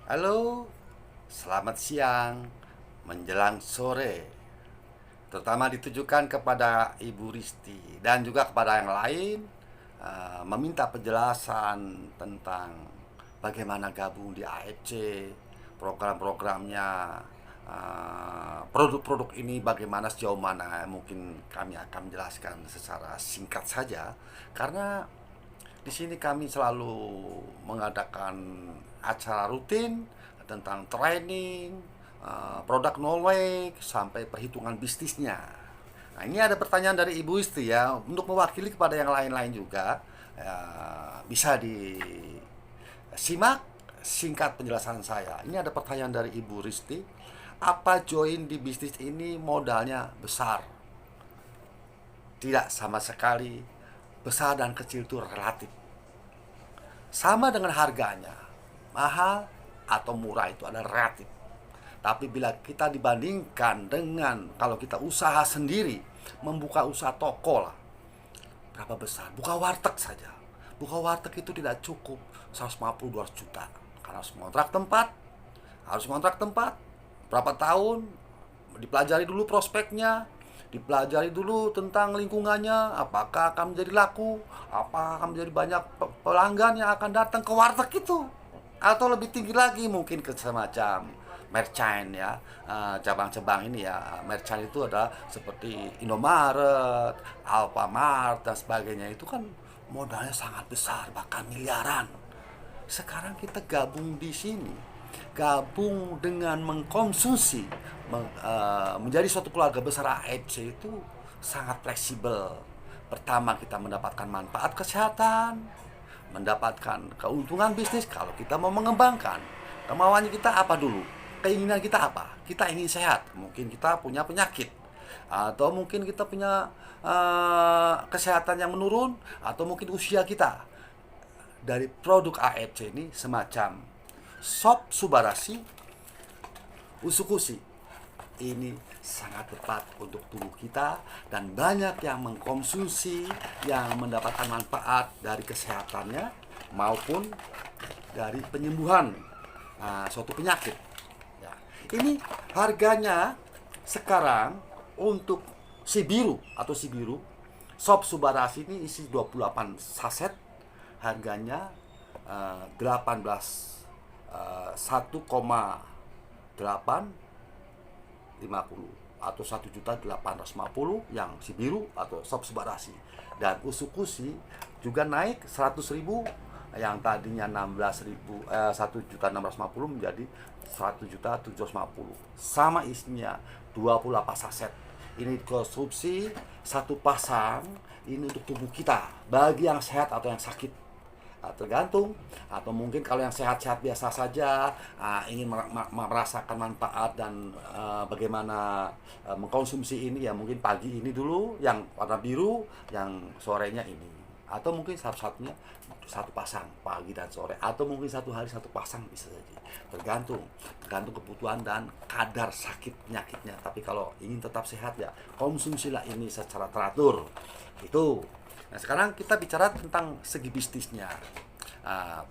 Halo, selamat siang menjelang sore. Terutama ditujukan kepada Ibu Risti dan juga kepada yang lain, meminta penjelasan tentang bagaimana gabung di AFC, program-programnya, produk-produk ini bagaimana sejauh mana. Mungkin kami akan menjelaskan secara singkat saja karena di sini kami selalu mengadakan acara rutin tentang training, produk knowledge sampai perhitungan bisnisnya. Nah, ini ada pertanyaan dari Ibu Isti ya, untuk mewakili kepada yang lain-lain juga. Bisa disimak singkat penjelasan saya. Ini ada pertanyaan dari Ibu Risti. Apa join di bisnis ini modalnya besar? Tidak sama sekali. Besar dan kecil itu relatif. Sama dengan harganya, mahal atau murah itu adalah relatif. Tapi bila kita dibandingkan dengan kalau kita usaha sendiri, membuka usaha toko lah, berapa besar? Buka warteg saja. Buka warteg itu tidak cukup 150-200 juta. Karena harus kontrak tempat, berapa tahun, dipelajari dulu prospeknya, dipelajari dulu tentang lingkungannya, apakah akan menjadi laku, apakah akan menjadi banyak pelanggan yang akan datang ke warteg itu, atau lebih tinggi lagi mungkin ke semacam merchant ya, cabang-cabang ini ya. Merchant itu ada seperti Indomaret, Alfamart dan sebagainya. Itu kan modalnya sangat besar, bahkan miliaran. Sekarang kita gabung di sini, gabung dengan mengkonsumsi, menjadi suatu keluarga besar AFC itu sangat fleksibel. Pertama, kita mendapatkan manfaat kesehatan, mendapatkan keuntungan bisnis. Kalau kita mau mengembangkan, kemauannya kita apa dulu, keinginan kita apa? Kita ingin sehat, mungkin kita punya penyakit, atau mungkin kita punya kesehatan yang menurun, atau mungkin usia kita. Dari produk AFC ini semacam sop subarasi, usukusi, ini sangat tepat untuk tubuh kita dan banyak yang mengkonsumsi, yang mendapatkan manfaat dari kesehatannya maupun dari penyembuhan suatu penyakit ya. Ini harganya sekarang untuk si biru sop subarasi ini isi 28 saset, harganya 18 1,850 atau 1.850 yang si biru atau sop subarasi, dan usukusi juga naik 100.000, yang tadinya 16.000 1.650 menjadi 1.750, sama isinya 28 saset. Ini konsumsi satu pasang ini untuk tubuh kita, bagi yang sehat atau yang sakit. Tergantung, atau mungkin kalau yang sehat-sehat biasa saja, ingin merasakan manfaat dan bagaimana mengkonsumsi ini, ya mungkin pagi ini dulu yang warna biru, yang sorenya ini, atau mungkin satu-satunya satu pasang pagi dan sore, atau mungkin satu hari satu pasang, bisa saja. Tergantung kebutuhan dan kadar sakit penyakitnya. Tapi kalau ingin tetap sehat, ya konsumsilah ini secara teratur itu. Nah, sekarang kita bicara tentang segi bisnisnya. Nah,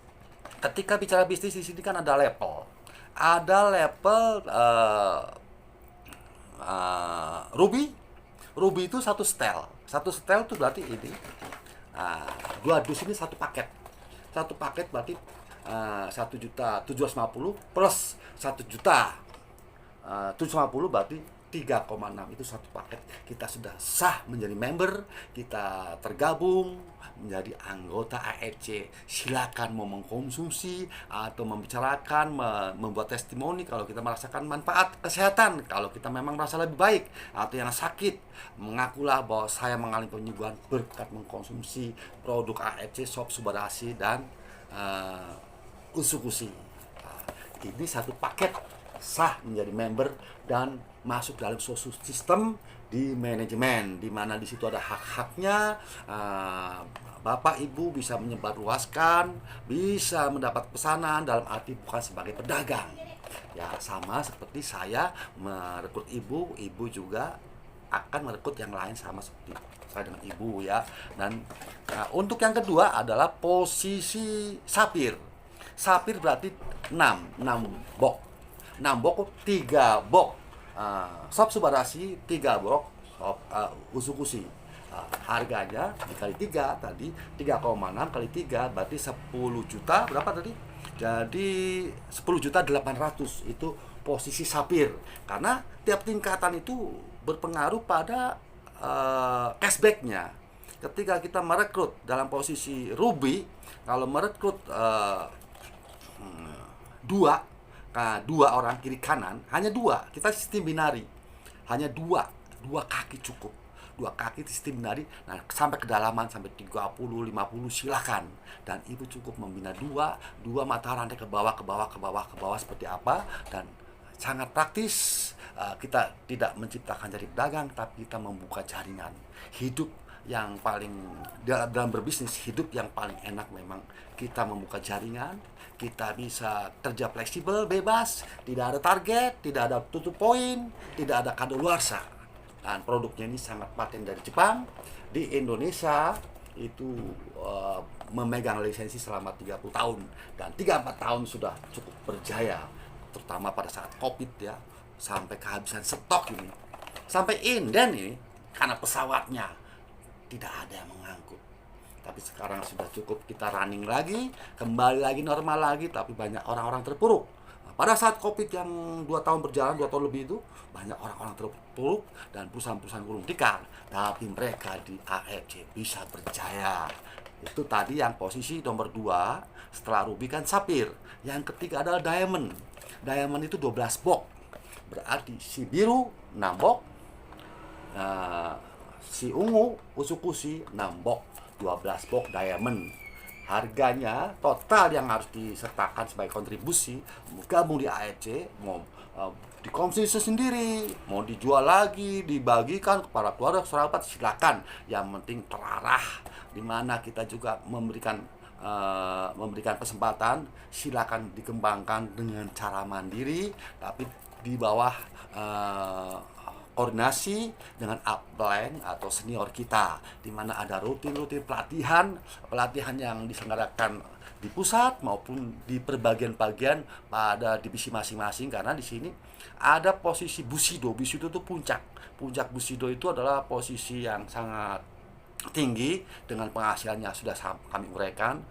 ketika bicara bisnis di sini kan ada level. Ada level Ruby. Ruby itu satu setel. Satu setel itu berarti ini. Nah, dua dus ini satu paket. Satu paket berarti 1.750 plus 1.750 berarti 3,6, itu satu paket. Kita sudah sah menjadi member, kita tergabung menjadi anggota AFC. Silakan mau mengkonsumsi atau membicarakan, membuat testimoni kalau kita merasakan manfaat kesehatan, kalau kita memang merasa lebih baik, atau yang sakit mengakulah bahwa saya mengalami penyembuhan berkat mengkonsumsi produk AFC, sop subarasi dan usukusi. Ini satu paket sah menjadi member dan masuk dalam suatu sistem di manajemen, di mana di situ ada hak-haknya. Bapak Ibu bisa menyebarluaskan, bisa mendapat pesanan, dalam arti bukan sebagai pedagang. Ya sama seperti saya merekrut Ibu, Ibu juga akan merekrut yang lain sama seperti saya dengan Ibu ya. Dan untuk yang kedua adalah posisi sapir. Sapir berarti 6 box. 6 box 3 box sop Subarashi, 3 box sop usukushi. Harganya dikali 3 tadi 3,6 kali 3 berarti 10 juta berapa tadi? Jadi 10.800.000 itu posisi sapir. Karena tiap tingkatan itu berpengaruh pada cashbacknya. Ketika kita merekrut dalam posisi ruby, kalau merekrut dua orang kiri kanan, hanya dua, kita sistem binari, hanya dua kaki cukup, dua kaki sistem binari. Nah, sampai kedalaman sampai 30 50 silakan, dan itu cukup membina dua mata rantai ke bawah seperti apa. Dan sangat praktis. Kita tidak menciptakan jaring dagang, tapi kita membuka jaringan hidup yang paling dalam berbisnis. Hidup yang paling enak memang kita membuka jaringan. Kita bisa kerja fleksibel, bebas, tidak ada target, tidak ada tutup poin, tidak ada kadaluarsa. Dan produknya ini sangat paten dari Jepang. Di Indonesia itu memegang lisensi selama 30 tahun, dan 3-4 tahun sudah cukup berjaya, terutama pada saat Covid ya, sampai kehabisan stok ini, sampai inden ini karena pesawatnya tidak ada yang mengangkut. Tapi sekarang sudah cukup, kita running lagi, kembali lagi normal lagi, tapi banyak orang-orang terpuruk. Nah, pada saat Covid yang 2 tahun berjalan, 2 tahun lebih itu, banyak orang-orang terpuruk dan perusahaan-perusahaan gulung tikar, tapi mereka di AFC bisa berjaya. Itu tadi yang posisi nomor 2, setelah ruby kan sapir. Yang ketiga adalah diamond. Diamond itu 12 box. Berarti si biru 6 box, si ungu usukushi 6 box, 12 box diamond. Harganya total yang harus disertakan sebagai kontribusi gabung di AFC, mau dikonsumsi sendiri, mau dijual lagi, dibagikan kepada keluarga kerabat, silakan. Yang penting terarah, dimana kita juga memberikan kesempatan, silakan dikembangkan dengan cara mandiri, tapi di bawah koordinasi dengan upline atau senior kita, di mana ada rutin pelatihan yang diselenggarakan di pusat maupun di perbagian-bagian pada divisi masing-masing. Karena di sini ada posisi Bushido. Bushido itu puncak Bushido itu adalah posisi yang sangat tinggi dengan penghasilannya sudah kami uraikan,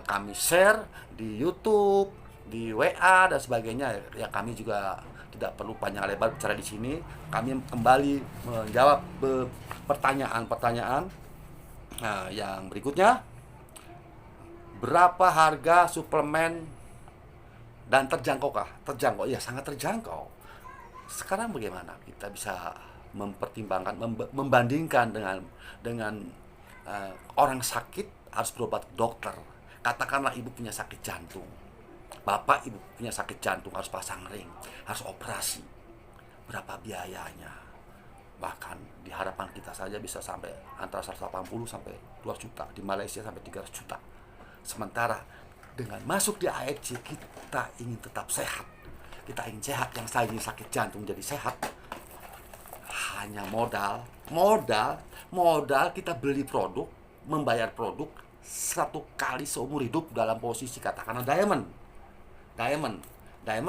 kami share di YouTube, di WA dan sebagainya. Ya, kami juga tidak perlu panjang lebar bicara di sini. Kami kembali menjawab pertanyaan-pertanyaan yang berikutnya. Berapa harga suplemen dan terjangkaukah? Terjangkau, ya sangat terjangkau. Sekarang bagaimana kita bisa mempertimbangkan, membandingkan dengan orang sakit harus berobat ke dokter. Katakanlah ibu punya sakit jantung, bapak ibu punya sakit jantung, harus pasang ring, harus operasi. Berapa biayanya? Bahkan di harapan kita saja bisa sampai antara 180 sampai 200 juta, di Malaysia sampai 300 juta. Sementara dengan masuk di AFC, kita ingin tetap sehat. Kita ingin sehat, yang saya ingin sakit jantung jadi sehat. Hanya modal kita beli produk, membayar produk 1 kali seumur hidup dalam posisi katakanlah diamond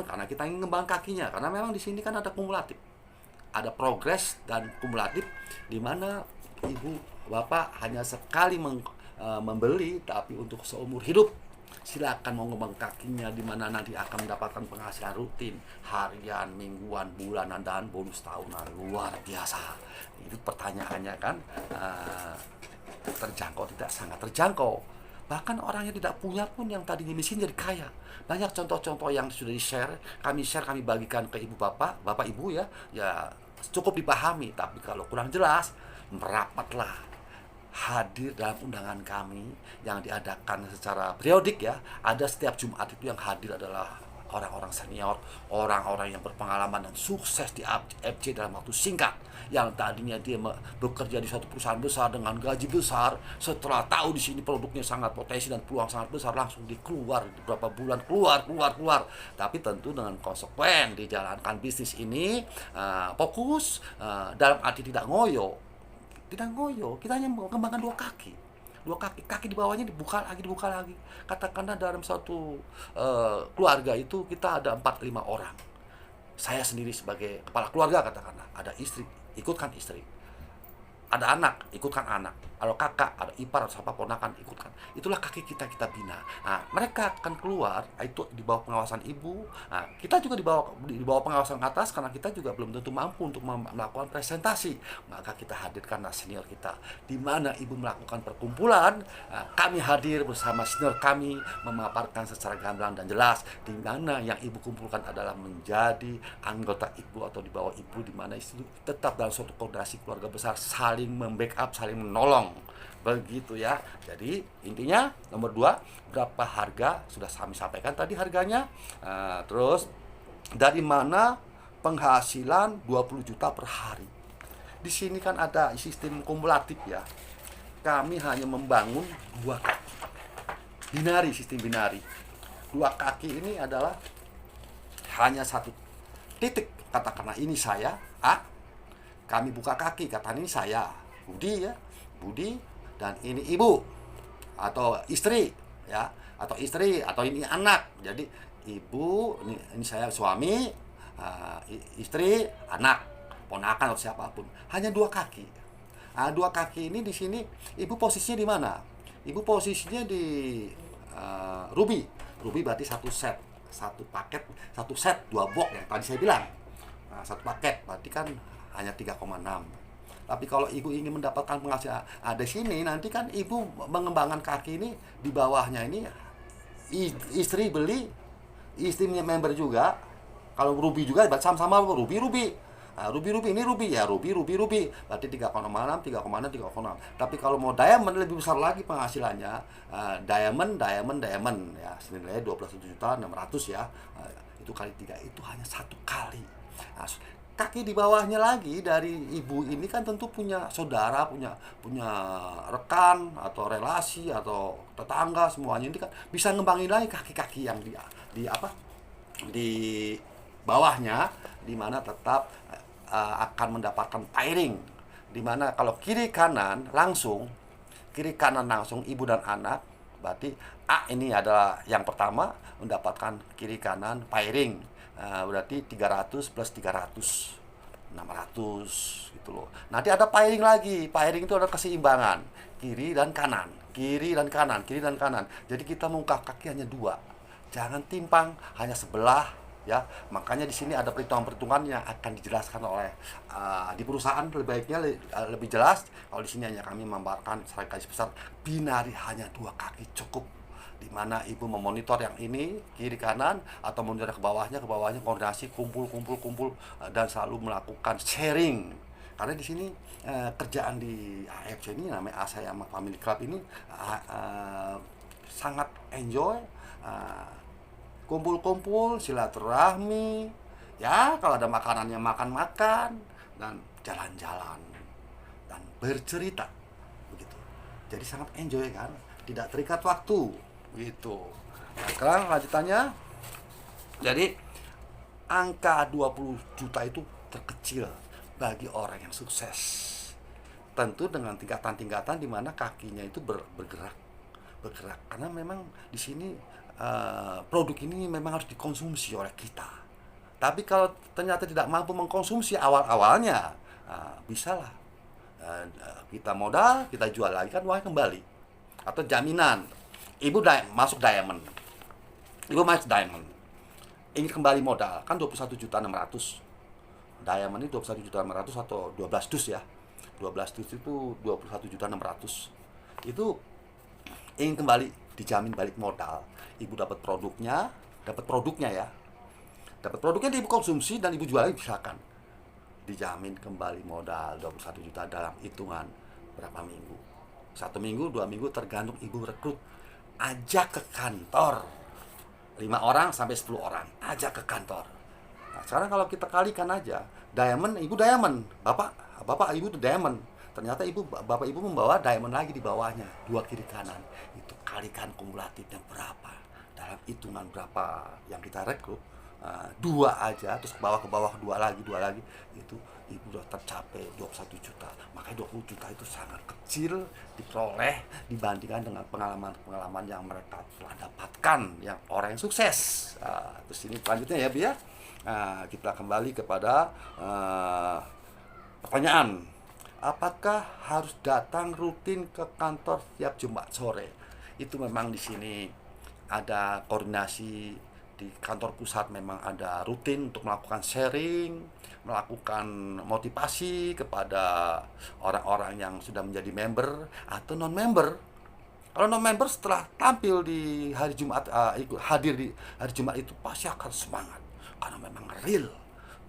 karena kita ingin ngembang kakinya. Karena memang di sini kan ada kumulatif, ada progres dan kumulatif, di mana ibu bapak hanya sekali membeli, tapi untuk seumur hidup. Silakan mau ngembang kakinya, di mana nanti akan mendapatkan penghasilan rutin harian, mingguan, bulanan, dan bonus tahunan. Luar biasa. Itu pertanyaannya kan, terjangkau tidak? Sangat terjangkau. Bahkan orang yang tidak punya pun, yang tadinya miskin jadi kaya. Banyak contoh-contoh yang sudah di-share, kami bagikan ke ibu bapak ibu ya cukup dipahami. Tapi kalau kurang jelas, merapatlah, hadir dalam undangan kami yang diadakan secara periodik ya. Ada setiap Jumat itu yang hadir adalah orang-orang senior, orang-orang yang berpengalaman dan sukses di FC dalam waktu singkat. Yang tadinya dia bekerja di suatu perusahaan besar dengan gaji besar, setelah tahu di sini produknya sangat potensi dan peluang sangat besar, langsung dikeluar beberapa bulan, keluar. Tapi tentu dengan konsekuen dijalankan bisnis ini, fokus, dalam arti tidak ngoyo. Kita hanya mengembangkan 2 kaki. dua kaki, kaki di bawahnya dibuka lagi. Katakanlah dalam satu keluarga itu kita ada 4-5 orang. Saya sendiri sebagai kepala keluarga, katakanlah ada istri, ikutkan istri, ada anak, ikutkan anak, kalau kakak, ada ipar atau siapa ponakan, ikutkan. Itulah kaki kita bina. Nah, mereka akan keluar itu di bawah pengawasan ibu. Nah, kita juga di bawah pengawasan atas, karena kita juga belum tentu mampu untuk melakukan presentasi. Maka kita hadirkanlah senior kita. Di mana ibu melakukan perkumpulan, kami hadir bersama senior kami memaparkan secara gamblang dan jelas di mana yang ibu kumpulkan adalah menjadi anggota ibu atau di bawah ibu, di mana itu tetap dalam suatu koordinasi keluarga besar, saling membackup, saling menolong, begitu ya. Jadi intinya nomor 2, berapa harga sudah kami sampaikan tadi harganya. Terus dari mana penghasilan 20 juta per hari. Di sini kan ada sistem kumulatif ya. Kami hanya membangun 2 kaki. Binari, sistem binari. 2 kaki ini adalah hanya satu titik. Katakanlah ini saya A, kami buka kaki, katakan ini saya Budi ya, Budi, dan ini ibu atau istri ya, atau istri, atau ini anak. Jadi ibu, ini saya suami, istri, anak, ponakan atau siapapun. Hanya 2 kaki. 2 kaki ini di sini ibu posisinya di mana? Ibu posisinya di ruby. Ruby berarti satu set, satu paket, satu set 2 box yang tadi saya bilang. Satu paket berarti kan hanya 3,6. Tapi kalau ibu ingin mendapatkan penghasilan, di sini nanti kan ibu mengembangkan kaki ini, di bawahnya ini istri beli, istrinya member juga. Kalau ruby juga sama-sama ruby. Ruby ini ruby ya, ruby berarti 3,6 Tapi kalau mau diamond lebih besar lagi penghasilannya. Diamond ya, senilai 21.600.000 ya. Itu kali 3 itu hanya 1 kali. Kaki di bawahnya lagi dari ibu ini kan tentu punya saudara, punya rekan atau relasi atau tetangga, semuanya ini kan bisa ngembangin lagi kaki-kaki yang di bawahnya, di mana tetap akan mendapatkan pairing, di mana kalau kiri kanan langsung ibu dan anak, berarti A ini adalah yang pertama mendapatkan kiri kanan pairing. Berarti 300 plus 300 600 gitu loh. Nanti ada pairing lagi. Pairing itu ada keseimbangan kiri dan kanan. Jadi kita mengungkap kaki hanya 2. Jangan timpang hanya sebelah ya. Makanya di sini ada perhitungan yang akan dijelaskan oleh di perusahaan, lebih baiknya lebih jelas. Kalau di sini hanya kami memaparkan secara garis besar, binari hanya 2 kaki cukup. Di mana ibu memonitor yang ini kiri kanan atau monitor ke bawahnya koordinasi kumpul dan selalu melakukan sharing. Karena di sini kerjaan di AFC ini namanya Asayama Family Club ini sangat enjoy, kumpul silaturahmi ya, kalau ada makanannya makan dan jalan-jalan dan bercerita begitu. Jadi sangat enjoy kan, tidak terikat waktu gitu. Nah, sekarang lanjutannya, jadi angka 20 juta itu terkecil bagi orang yang sukses. Tentu dengan tingkatan-tingkatan di mana kakinya itu bergerak. Karena memang di sini produk ini memang harus dikonsumsi oleh kita. Tapi kalau ternyata tidak mampu mengkonsumsi awal-awalnya, bisalah kita modal, kita jual lagi kan uangnya kembali. Atau jaminan, ibu masuk diamond, ingin kembali modal kan 21.600.000. Diamond ini 21.600.000 atau 12 dus ya. 12 dus itu 21.600.000. Itu ingin kembali, dijamin balik modal. Ibu dapat produknya ya. Dapat produknya ibu konsumsi dan ibu jual lagi misalkan. Dijamin kembali modal 21 juta dalam hitungan berapa minggu. 1 minggu, 2 minggu tergantung ibu rekrut. Ajak ke kantor 5 orang sampai 10 orang, ajak ke kantor. Nah, sekarang kalau kita kalikan aja, diamond, ibu diamond, bapak ibu itu diamond. Ternyata bapak ibu membawa diamond lagi di bawahnya, 2 kiri kanan. Itu kalikan kumulatifnya berapa, dalam hitungan berapa yang kita rekrut, dua aja, terus ke bawah dua lagi, itu ibu udah tercapai 21 juta. Makanya 20 juta itu sangat kecil diperoleh dibandingkan dengan pengalaman-pengalaman yang mereka telah dapatkan, yang orang yang sukses. Terus ini selanjutnya ya, Bia. Kita kembali kepada pertanyaan, apakah harus datang rutin ke kantor tiap Jumat sore? Itu memang di sini ada koordinasi di kantor pusat, memang ada rutin untuk melakukan sharing, melakukan motivasi kepada orang-orang yang sudah menjadi member atau non member. Kalau non member setelah tampil di hari Jumat, hadir di hari Jumat itu pasti akan semangat karena memang real,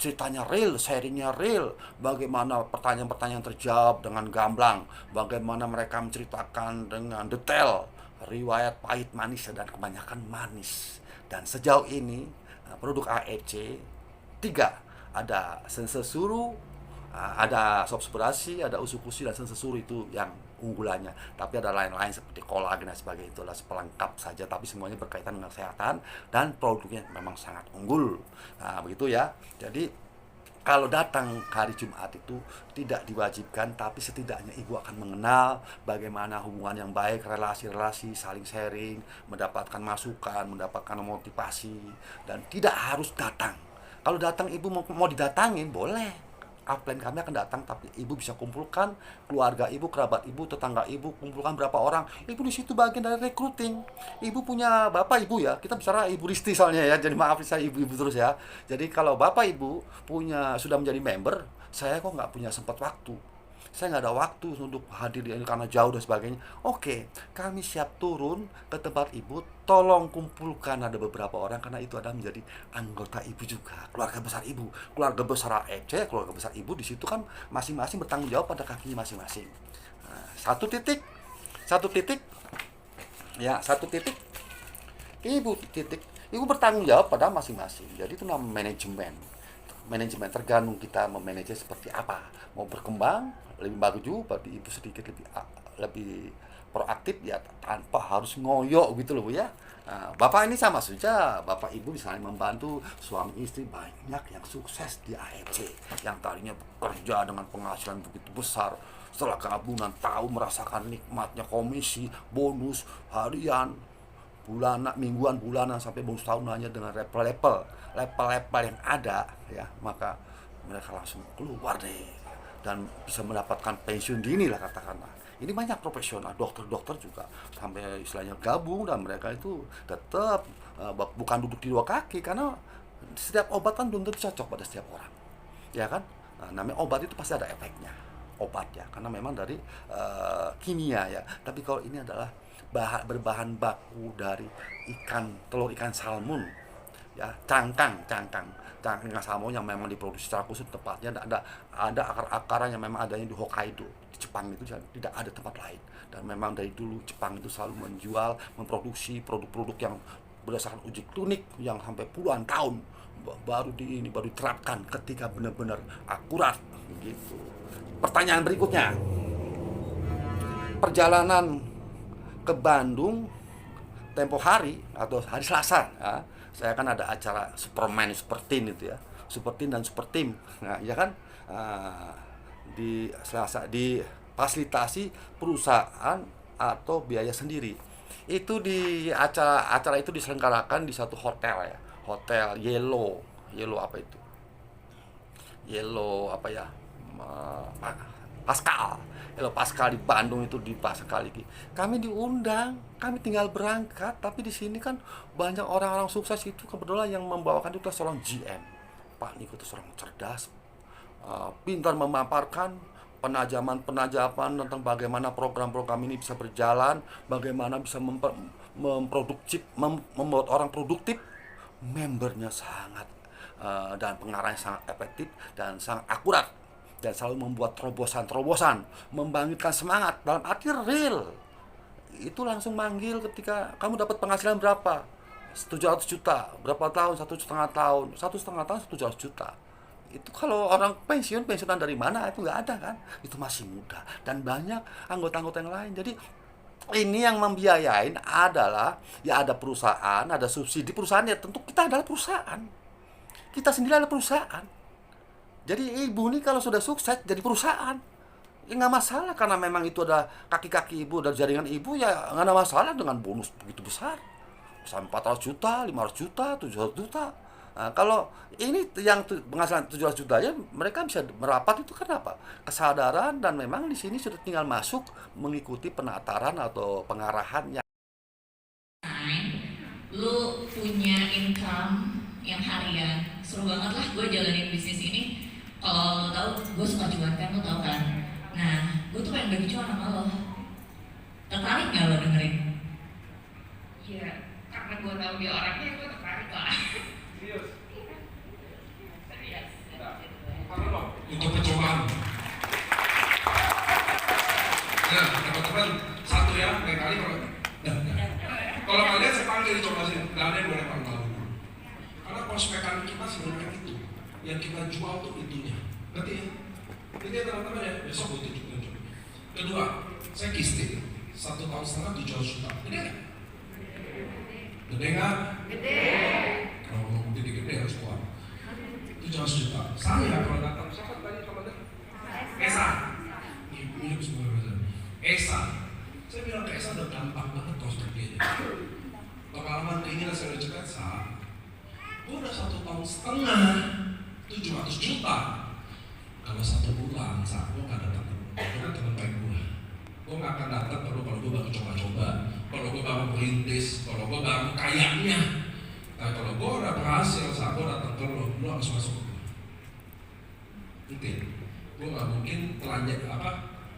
ceritanya real, sharingnya real, bagaimana pertanyaan-pertanyaan terjawab dengan gamblang, bagaimana mereka menceritakan dengan detail riwayat pahit manis dan kebanyakan manis. Dan sejauh ini produk AEC 3, ada sensesuru, ada subspirasi, ada usukusi, dan sensesuru itu yang unggulannya. Tapi ada lain-lain seperti kolagen dan sebagainya, itulah sepelengkap saja, tapi semuanya berkaitan dengan kesehatan dan produknya memang sangat unggul. Begitu ya. Jadi kalau datang hari Jumat itu tidak diwajibkan, tapi setidaknya ibu akan mengenal bagaimana hubungan yang baik, relasi-relasi, saling sharing, mendapatkan masukan, mendapatkan motivasi, dan tidak harus datang. Kalau datang ibu mau didatangin boleh, upline kami akan datang, tapi ibu bisa kumpulkan keluarga ibu, kerabat ibu, tetangga ibu, kumpulkan berapa orang. Ibu di situ bagian dari recruiting. Ibu punya bapak ibu ya, kita bicara ibu Risti soalnya ya, jadi maaf saya ibu-ibu terus ya. Jadi kalau bapak ibu sudah menjadi member, saya kok nggak punya sempat waktu, saya nggak ada waktu untuk hadir di karena jauh dan sebagainya. Oke, kami siap turun ke tempat ibu, tolong kumpulkan ada beberapa orang, karena itu adalah menjadi anggota ibu juga, keluarga besar ibu, keluarga besar AEC, keluarga besar ibu. Di situ kan masing-masing bertanggung jawab pada kakinya masing-masing. Satu titik, ya, satu titik, ibu bertanggung jawab pada masing-masing. Jadi itu namanya manajemen tergantung kita memanage seperti apa. Mau berkembang lebih bagus, berarti ibu sedikit lebih proaktif ya, tanpa harus ngoyo gitu loh Bu ya. Bapak ini sama saja, bapak ibu misalnya membantu suami istri, banyak yang sukses di AEC, yang tadinya bekerja dengan penghasilan begitu besar, setelah gabungan tahu merasakan nikmatnya komisi, bonus harian, bulanan, mingguan, bulanan, sampai bonus tahunannya dengan level-level yang ada ya, maka mereka langsung keluar deh dan bisa mendapatkan pensiun dini lah katakanlah. Ini banyak profesional, dokter-dokter juga sampai istilahnya gabung, dan mereka itu tetap bukan duduk di dua kaki, karena setiap obat kan belum tentu cocok pada setiap orang, ya kan. Namanya obat itu pasti ada efeknya, obat ya, karena memang dari kimia ya. Tapi kalau ini adalah berbahan baku dari telur ikan salmon ya, cangkang ikan salmon yang memang diproduksi secara khusus, tempatnya ada akar-akaran yang memang adanya di Hokkaido, di Jepang. Itu tidak ada tempat lain, dan memang dari dulu Jepang itu selalu memproduksi produk-produk yang berdasarkan uji klinik yang sampai puluhan tahun baru diterapkan ketika benar-benar akurat gitu. Pertanyaan berikutnya, perjalanan ke Bandung tempo hari atau hari Selasa ya, saya kan ada acara Superman Super Team itu ya, Super Team dan Super Team, nah, ya kan. Di Selasa difasilitasi perusahaan atau biaya sendiri. Itu di acara itu diselenggarakan di satu hotel ya, hotel Yellow apa itu, Yellow apa ya, Pascal. Yellow Pascal di Bandung itu, di Pascal lagi. Kami diundang, kami tinggal berangkat, tapi di sini kan banyak orang-orang sukses itu, kebetulan yang membawakan itu seorang GM. Pak Niko itu seorang cerdas, pintar memaparkan penajaman tentang bagaimana program-program ini bisa berjalan, bagaimana bisa membuat orang produktif, membernya sangat dan pengarahnya sangat efektif dan sangat akurat, dan selalu membuat terobosan-terobosan, membangkitkan semangat dalam arti real. Itu langsung manggil ketika kamu dapat penghasilan berapa, 700 juta, berapa tahun, 1,5 tahun, 700 juta. Itu kalau orang pensiunan dari mana, itu nggak ada kan, itu masih muda, dan banyak anggota-anggota yang lain. Jadi ini yang membiayain adalah ya, ada perusahaan, ada subsidi perusahaan, ya tentu kita adalah perusahaan, kita sendiri adalah perusahaan. Jadi ibu ini kalau sudah sukses jadi perusahaan, ya nggak masalah, karena memang itu ada kaki-kaki ibu dan jaringan ibu, ya nggak ada masalah dengan bonus begitu besar, sampai 400 juta, 500 juta, 700 juta. Nah, kalau ini yang penghasilan 700 juta ya mereka bisa merapat, itu kenapa? Kesadaran, dan memang di sini sudah tinggal masuk mengikuti penataran atau pengarahan yang lu punya income yang harian, seru banget lah gue jalanin bisnis ini. Kalau lo tahu gue suka cuan kan, lo tau kan. Nah gue tuh pengen bagi cuan sama lo, tertarik gak lo dengerin? Iya, karena gue tahu dia orangnya, gue tertarik lah. Serius? Serius. Untuk percobaan. Nah, teman-teman, satu ya, lain kali kalau kalian saya panggil coba sih, nggak ada yang boleh panggil. Karena prospekan kita sebenarnya itu, yang kita jual tuh itunya, ngerti ya? Ngerti ya teman-teman ya? Besok gue tunjuk. Kedua, saya kistik 1,5 tahun 700 juta. Gede nggak? Gede nggak? Gede. Kalau mau gede harus kuat. 700 juta. Saya kalau datang, siapa tadi temannya? Esa. Mirip semua Esa. Saya bilang ke Esa udah gampang banget prospek dia. Pengalaman keinginan saya udah cekak, gue udah 1,5 tahun 700 juta. Kalau 1 bulan, gue gak datang. Gue kan teman baik gue. Gue gak akan datang kalau gue baru coba-coba, kalau gue baru merintis, kalau gue baru kayaknya. Nah kalau gue udah berhasil, gue datang ke lo harus masuk. Mungkin gue gak mungkin telanjang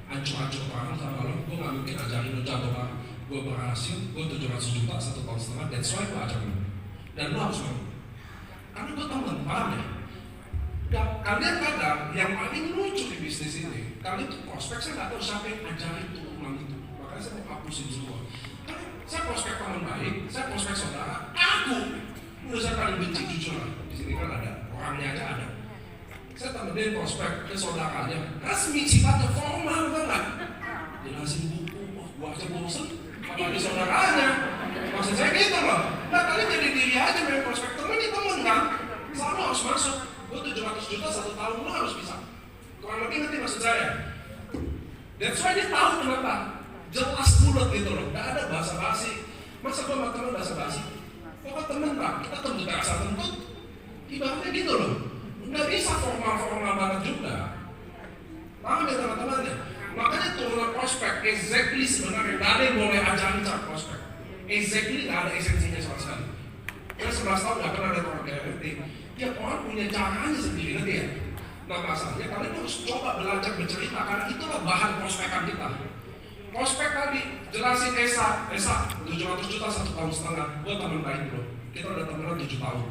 ancur-ancur barang sama lo. Gue gak mungkin ajarin lo jatuh barang. Gue berhasil, gue 700 juta 1,5 tahun, that's why gue ajak lo. Dan lo harus mau. Karena gue temen, paham ya? Kalian kadang yang paling lucu di bisnis ini, kalian tuh prospek, saya gak tahu siapa yang ajarin tuh ulang itu. Makanya saya mau hapusin semua. Karena saya prospek teman baik, saya prospek saudara, aku udah saya paling benci jujur lah. Di sini kan ada orangnya aja ada. Saya temenin prospek ke saudaranya, resmi sifatnya formal banget. Jelasin buku, wah gua aja bosen, apalagi saudaranya. Maksud saya gitu loh. Nah kalian jadi diri aja main prospek temen, ya temen kan? Sama harus masuk. Gue 700 juta 1 tahun, lo harus bisa. Kurang lebih ngerti maksud saya. That's why dia tahu kenapa. Jelas bulat gitu loh, gak ada basa-basi. Masa gue sama temen basa-basi? Pokoknya temen pak, kita tentu terasa tentut. Ibaratnya gitu loh. Nggak bisa formal-formal banget juga. Paham ya teman-teman ya? Makanya turunan prospek, exactly sebenarnya gak ada yang boleh ajarin cara prospek. Exactly gak ada esensinya sama sekali. Saya 11 tahun gak pernah ada orang kayak ngerti. Tiap orang punya caranya sendiri, ngerti ya? Nah masalahnya kalian harus coba belajar bercerita, karena itulah bahan prospekan kita. Prospek tadi, jelasin Esa 700 juta 1,5 tahun. Gue teman baik bro, kita udah temenan 7 tahun.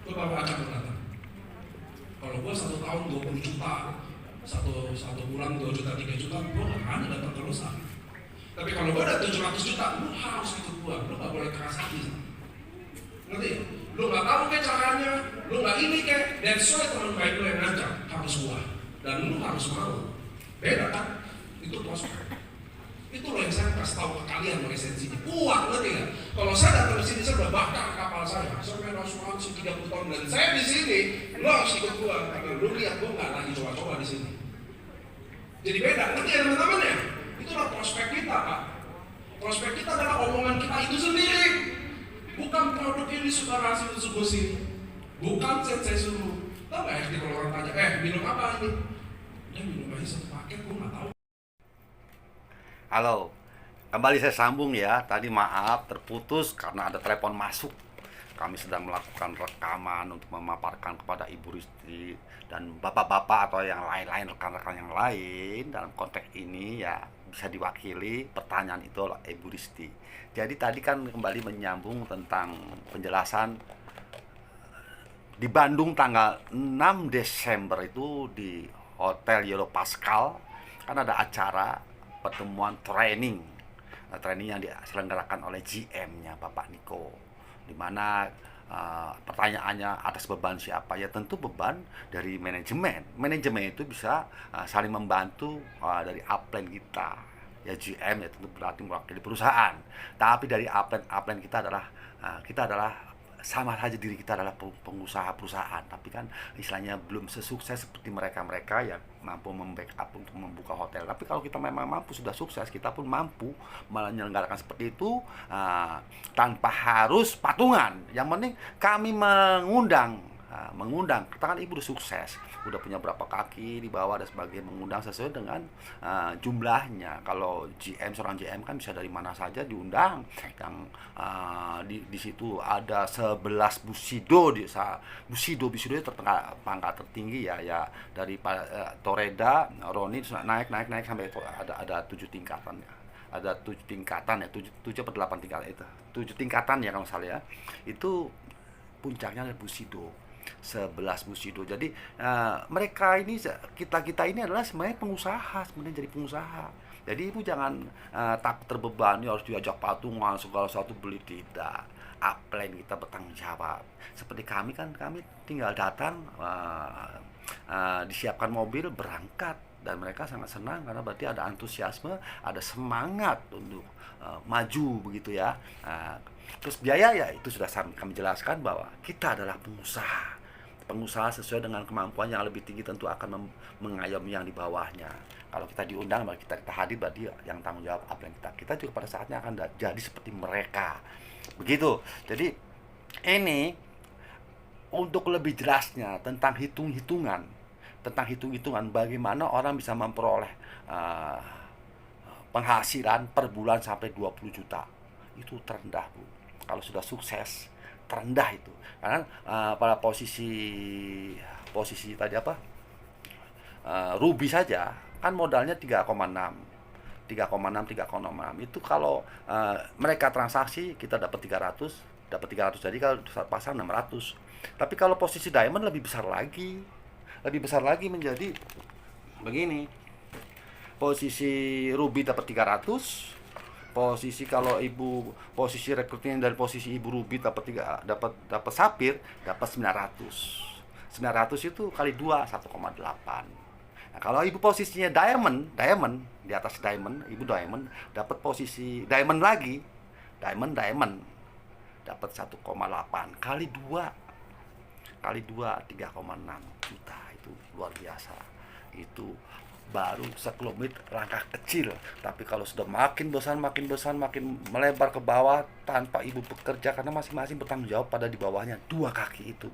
Gue baru ajak lo datang. Kalau gue 1 tahun 20 juta, satu bulan 2 juta, 3 juta, gue gak akan datang ke lo sakit. Tapi kalau gue ada 700 juta, lo harus ikut gue, lo gak boleh keras hati. Ngerti ya? Lo gak tahu kayak caranya, lo gak ini kayak, that's why teman baik lo yang ngajak, harus gue. Dan lo harus mau. Beda kan? Itu prospek. Itu loh yang saya kasih tahu ke kalian loh esensinya. Kuat, ngerti gak? Kalau saya datang ke sini, saya udah bakar kapal saya. Saya main asuransi 30 tahun dan saya di sini, lo harus ikut gue. Karena lo lihat gue nggak lagi coba-coba di sini. Jadi beda, ngerti ya teman-teman ya? Itulah prospek kita, Pak. Prospek kita adalah omongan kita itu sendiri. Bukan produk ini saudara hasil subuh sini. Bukan saya suruh. Tahu nggak ya kalau orang tanya, minum apa ini? Dia minum aja satu paket, gue nggak tahu. Halo, kembali saya sambung ya. Tadi maaf terputus karena ada telepon masuk. Kami sedang melakukan rekaman untuk memaparkan kepada Ibu Risti dan bapak-bapak atau yang lain-lain, rekan-rekan yang lain dalam konteks ini ya bisa diwakili pertanyaan itu oleh Ibu Risti. Jadi tadi kan kembali menyambung tentang penjelasan di Bandung tanggal 6 Desember itu di Hotel Yellow Pascal kan ada acara pertemuan training yang diselenggarakan oleh GM-nya Bapak Niko, di mana pertanyaannya atas beban siapa, ya tentu beban dari manajemen itu bisa saling membantu dari upline kita ya. GM ya tentu berarti mewakili perusahaan, tapi dari upline kita adalah sama saja diri kita adalah pengusaha perusahaan, tapi kan istilahnya belum sesukses seperti mereka-mereka yang mampu membackup untuk membuka hotel. Tapi kalau kita memang mampu, sudah sukses, kita pun mampu menyelenggarakan seperti itu tanpa harus patungan. Yang penting kami mengundang, katakan ibu udah sukses, udah punya berapa kaki di bawah dan sebagainya, mengundang sesuai dengan jumlahnya. Kalau seorang GM kan bisa dari mana saja diundang. Yang di situ ada 11 busido, busido itu pangkat tertinggi ya dari Toreda, Roni naik sampai ada 7 tingkatan ya. Ada 7 tingkatan ya, 7 atau 8 tingkatan itu. 7 tingkatan ya kalau salah ya. Itu puncaknya adalah busido. 11 busido. Jadi mereka ini, kita ini adalah sebenarnya pengusaha, sebenarnya jadi pengusaha. Jadi ibu jangan takut terbebani harus diajak patungan segala sesuatu, beli, tidak. Upline kita bertanggung jawab. Seperti kami tinggal datang, disiapkan mobil, berangkat, dan mereka sangat senang karena berarti ada antusiasme, ada semangat untuk maju begitu ya. Terus biaya ya itu sudah kami jelaskan bahwa kita adalah pengusaha sesuai dengan kemampuan yang lebih tinggi tentu akan mengayomi yang di bawahnya. Kalau kita diundang, kita hadir, berarti yang tanggung jawab apa yang kita juga pada saatnya akan jadi seperti mereka begitu. Jadi ini untuk lebih jelasnya tentang hitung-hitungan bagaimana orang bisa memperoleh penghasilan per bulan sampai 20 juta. Itu terendah, Bu. Kalau sudah sukses, terendah itu. Karena pada posisi tadi Ruby saja kan modalnya 3,6. Itu kalau mereka transaksi kita dapat 300, jadi kalau pasang 600. Tapi kalau posisi Diamond lebih besar lagi menjadi begini. Posisi Ruby dapat 300. Posisi rekrutmen dari posisi ibu Ruby dapat Sapphire dapat 900 itu kali 2 1,8. Nah, kalau ibu posisinya Diamond di atas Diamond, ibu Diamond dapat posisi Diamond lagi, Diamond dapat 1,8 kali 2 3,6 juta. Itu luar biasa. Itu baru sekelumit langkah kecil. Tapi kalau sudah makin bosan, makin melebar ke bawah tanpa ibu bekerja, karena masing-masing bertanggung jawab pada di bawahnya 2 kaki itu,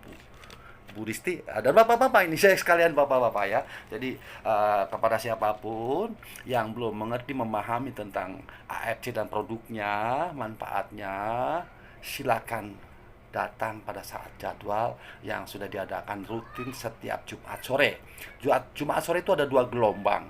Bu Risti dan bapak-bapak ini, saya sekalian bapak-bapak ya. Jadi kepada siapapun yang belum memahami tentang AFC dan produknya, manfaatnya, silakan datang pada saat jadwal yang sudah diadakan rutin setiap Jumat sore. Jumat sore itu ada 2 gelombang.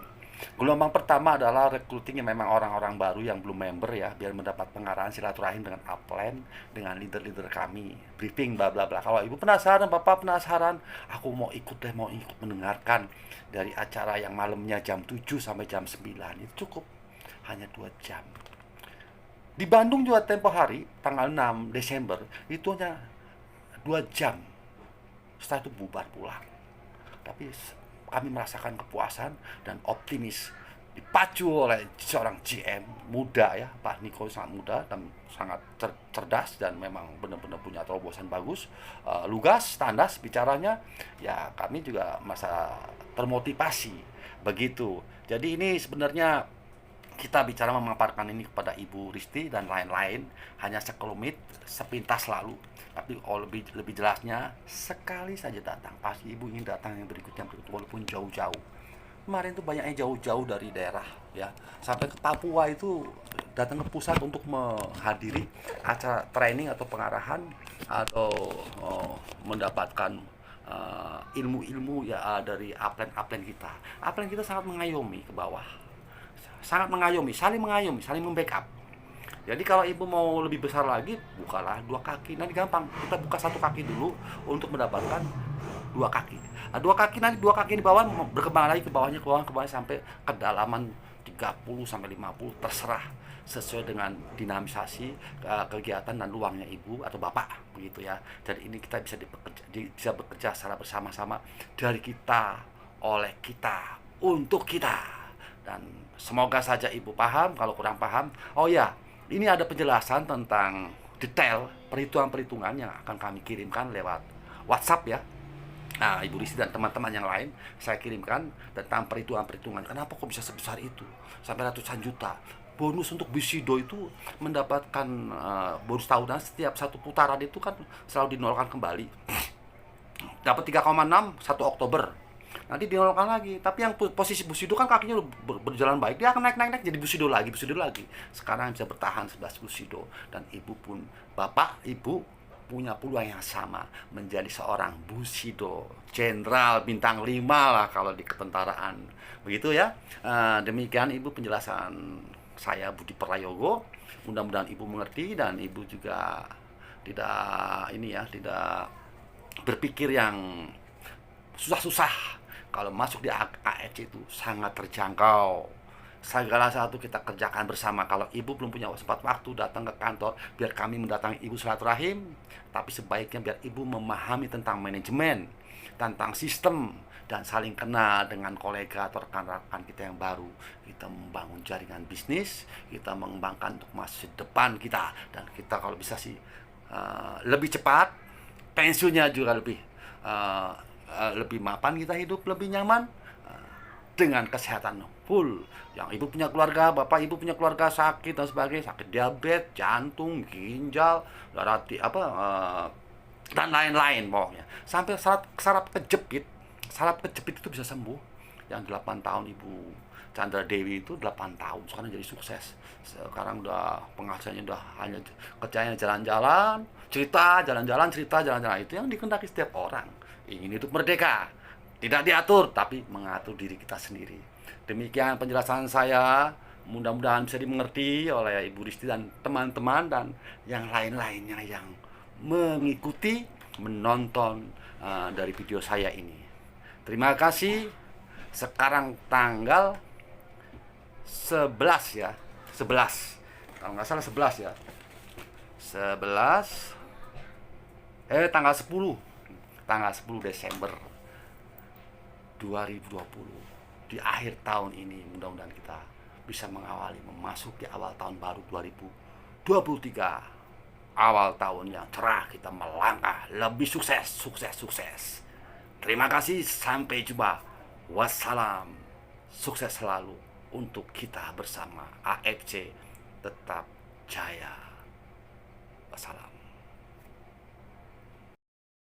Gelombang pertama adalah recruiting yang memang orang-orang baru yang belum member ya, biar mendapat pengarahan silaturahim dengan upline, dengan leader-leader kami, briefing bla bla bla. Kalau ibu penasaran, bapak penasaran, aku mau ikut mendengarkan dari acara yang malamnya jam 7 sampai jam 9. Itu cukup, hanya 2 jam. Di Bandung juga tempo hari tanggal 6 Desember itu hanya 2 jam. Setelah itu bubar pulang. Tapi kami merasakan kepuasan dan optimis, dipacu oleh seorang GM muda ya, Pak Niko, sangat muda dan sangat cerdas, dan memang benar-benar punya terobosan bagus, lugas, tandas bicaranya. Ya kami juga masa termotivasi begitu. Jadi ini sebenarnya kita bicara memaparkan ini kepada Ibu Risti dan lain-lain hanya sekelumit, sepintas lalu. Tapi lebih jelasnya, sekali saja datang, pasti Ibu ingin datang yang berikutnya walaupun jauh-jauh. Kemarin tuh banyaknya jauh-jauh dari daerah ya, sampai ke Papua itu datang ke pusat untuk menghadiri acara training atau pengarahan atau mendapatkan ilmu-ilmu ya dari upline kita. Upline kita sangat mengayomi ke bawah. Sangat mengayomi, saling membackup. Jadi kalau ibu mau lebih besar lagi, bukalah 2 kaki. Nanti gampang, kita buka 1 kaki dulu untuk mendapatkan 2 kaki. Nah, 2 kaki nanti 2 kaki di bawah berkembang lagi ke bawahnya sampai kedalaman 30 sampai 50, terserah sesuai dengan dinamisasi kegiatan dan luangnya ibu atau bapak begitu ya. Jadi ini kita bisa bekerja secara bersama-sama, dari kita, oleh kita, untuk kita. Dan semoga saja ibu paham. Kalau kurang paham, oh ya, ini ada penjelasan tentang detail perhitungan-perhitungan yang akan kami kirimkan lewat WhatsApp ya. Nah, Ibu Rizky dan teman-teman yang lain saya kirimkan tentang perhitungan-perhitungan. Kenapa kok bisa sebesar itu? Sampai ratusan juta. Bonus untuk Bushido itu mendapatkan bonus tahunan setiap satu putaran itu kan selalu dinolkan kembali. Dapat 3,6 1 Oktober. Nanti dinolkan lagi. Tapi yang posisi Bushido kan kakinya berjalan baik, dia akan naik jadi Bushido lagi. Sekarang bisa bertahan 11 Bushido, dan ibu pun, bapak, ibu punya peluang yang sama menjadi seorang Bushido Jenderal bintang 5 lah kalau di ketentaraan. Begitu ya. Demikian Ibu penjelasan saya, Budi Prayogo. Mudah-mudahan Ibu mengerti dan Ibu juga tidak tidak berpikir yang susah-susah. Kalau masuk di AFC itu sangat terjangkau. Segala satu kita kerjakan bersama. Kalau Ibu belum punya sempat waktu datang ke kantor, biar kami mendatangi Ibu silaturahim. Tapi sebaiknya biar Ibu memahami tentang manajemen, tentang sistem, dan saling kenal dengan kolega atau rekan-rekan kita yang baru. Kita membangun jaringan bisnis, kita mengembangkan untuk masa depan kita. Dan kita kalau bisa sih lebih cepat, pensiunnya juga lebih mapan, kita hidup lebih nyaman dengan kesehatan full. Yang Ibu punya keluarga, bapak Ibu punya keluarga sakit dan sebagainya, sakit diabetes, jantung, ginjal, darah dan lain-lain pokoknya. Sampai saraf kejepit itu bisa sembuh. Yang 8 tahun Ibu Chandra Dewi itu 8 tahun sekarang jadi sukses. Sekarang udah penghasilannya udah hanya kerjanya jalan-jalan, cerita itu yang dikehendaki setiap orang. Ingin hidup merdeka, tidak diatur tapi mengatur diri kita sendiri. Demikian penjelasan saya, mudah-mudahan bisa dimengerti oleh Ibu Risti dan teman-teman dan yang lain-lainnya yang mengikuti, menonton dari video saya ini. Terima kasih. Sekarang tanggal 11 ya, 11 kalau nggak salah 11 ya, tanggal 10 Desember 2020. Di akhir tahun ini mudah-mudahan kita bisa mengawali memasuki awal tahun baru 2023. Awal tahun yang cerah, kita melangkah lebih sukses. Terima kasih, sampai jumpa. Wassalam. Sukses selalu untuk kita bersama. AFC tetap jaya. Wassalam.